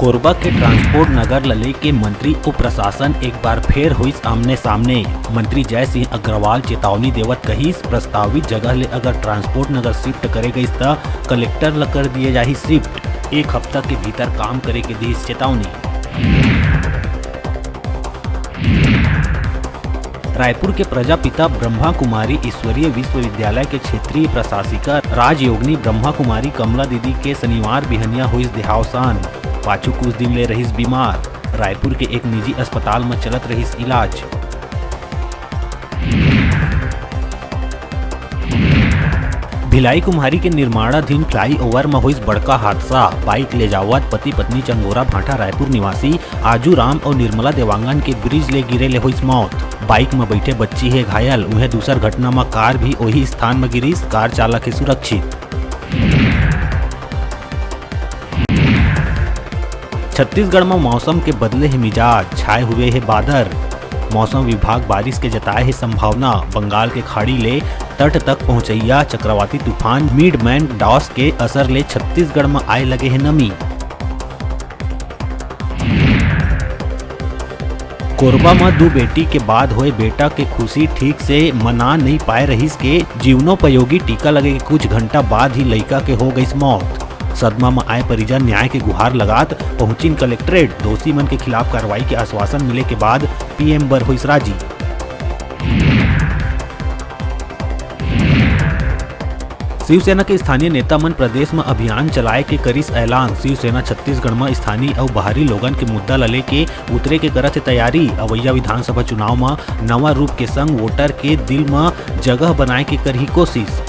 कोरबा के ट्रांसपोर्ट नगर लले के मंत्री उप प्रशासन एक बार फिर हुई आमने सामने। मंत्री जय सिंह अग्रवाल चेतावनी देवत कहिस, प्रस्तावित जगह ले अगर ट्रांसपोर्ट नगर शिफ्ट करे गई त कलेक्टर ल कर दिए जाही शिफ्ट। एक हफ्ता के भीतर काम करे के दी चेतावनी। रायपुर के प्रजापिता ब्रह्मा कुमारी ईश्वरीय विश्वविद्यालय के क्षेत्रीय प्रशासिका राजयोगिनी ब्रह्मा कुमारी कमला दीदी के शनिवार बिहनिया हुई देहावसान। पाछू कुछ दिन ले रहीस बीमार। रायपुर के एक निजी अस्पताल में चलत रहीस इलाज। भिलाई कुम्हारी के निर्माणाधीन फ्लाईओवर में हुई बड़का हादसा। बाइक ले जावत पति पत्नी चंगोरा भाटा रायपुर निवासी आजू राम और निर्मला देवांगन के ब्रिज ले गिरे ले हुई मौत। बाइक में बैठे बच्ची है घायल। उन्हें दूसर घटना में कार भी वही स्थान में गिरी। कार चालक है सुरक्षित। छत्तीसगढ़ में मौसम के बदले है मिजाज, छाए हुए है बादल। मौसम विभाग बारिश के जताए है संभावना। बंगाल के खाड़ी ले तट तक पहुंचैया चक्रवाती तूफान मिडमैन डॉस के असर ले छत्तीसगढ़ में आए लगे है नमी। कोरबा में दो बेटी के बाद हुए बेटा के खुशी ठीक से मना नहीं पाए रहीस के जीवनोपयोगी टीका लगे के कुछ घंटा बाद ही लड़का के हो गई मौत। सदमा में आए परिजन न्याय के गुहार लगात पहुंचिन कलेक्ट्रेट। दोषी मन के खिलाफ कार्रवाई के आश्वासन मिले के बाद पीएम बर हुई राजी। शिवसेना के स्थानीय नेता मन प्रदेश में अभियान चलाए के करिस ऐलान। शिवसेना छत्तीसगढ़ में स्थानीय और बाहरी लोगन के मुद्दा लले के उतरे के करत तैयारी। अवैया विधानसभा चुनाव में नवा रूप के संग वोटर के दिल में जगह बनाए के करही कोशिश।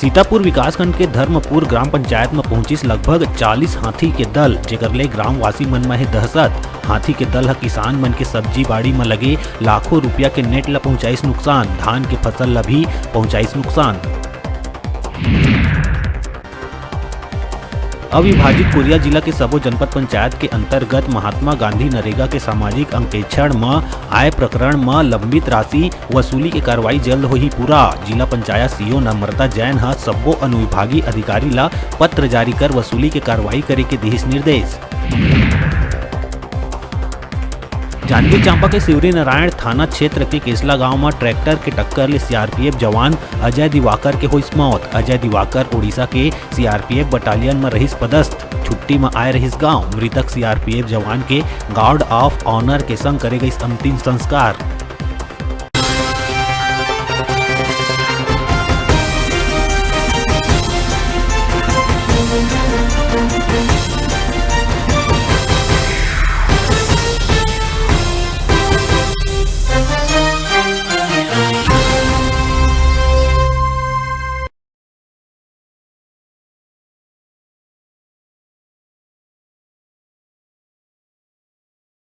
सीतापुर विकासखंड के धर्मपुर ग्राम पंचायत में पहुंचिस लगभग 40 हाथी के दल, जेकर ले ग्रामवासी मन में है दहशत। हाथी के दल किसान मन के सब्जी बाड़ी में लगे लाखों रुपया के नेट ला पहुंचाइस नुकसान। धान के फसल ला भी पहुंचाइस नुकसान। अविभाजित कोरिया जिला के सबो जनपद पंचायत के अंतर्गत महात्मा गांधी नरेगा के सामाजिक अंकेक्षण में आय प्रकरण में लंबित राशि वसूली के कार्रवाई जल्द होही पूरा। जिला पंचायत सीओ नम्रता जैन ह सबो अनुविभागीय अधिकारी ला पत्र जारी कर वसूली के कार्रवाई करे के दिहिस निर्देश। जांजगीर चांपा के शिवरी नारायण थाना क्षेत्र के केसला गांव में ट्रैक्टर के टक्कर ले सीआरपीएफ जवान अजय दिवाकर के हुई मौत। अजय दिवाकर ओडिशा के सीआरपीएफ बटालियन में रहीस पदस्थ। छुट्टी में आए रहीस गांव। मृतक सीआरपीएफ जवान के गार्ड ऑफ ऑनर के संग करे गई अंतिम संस्कार।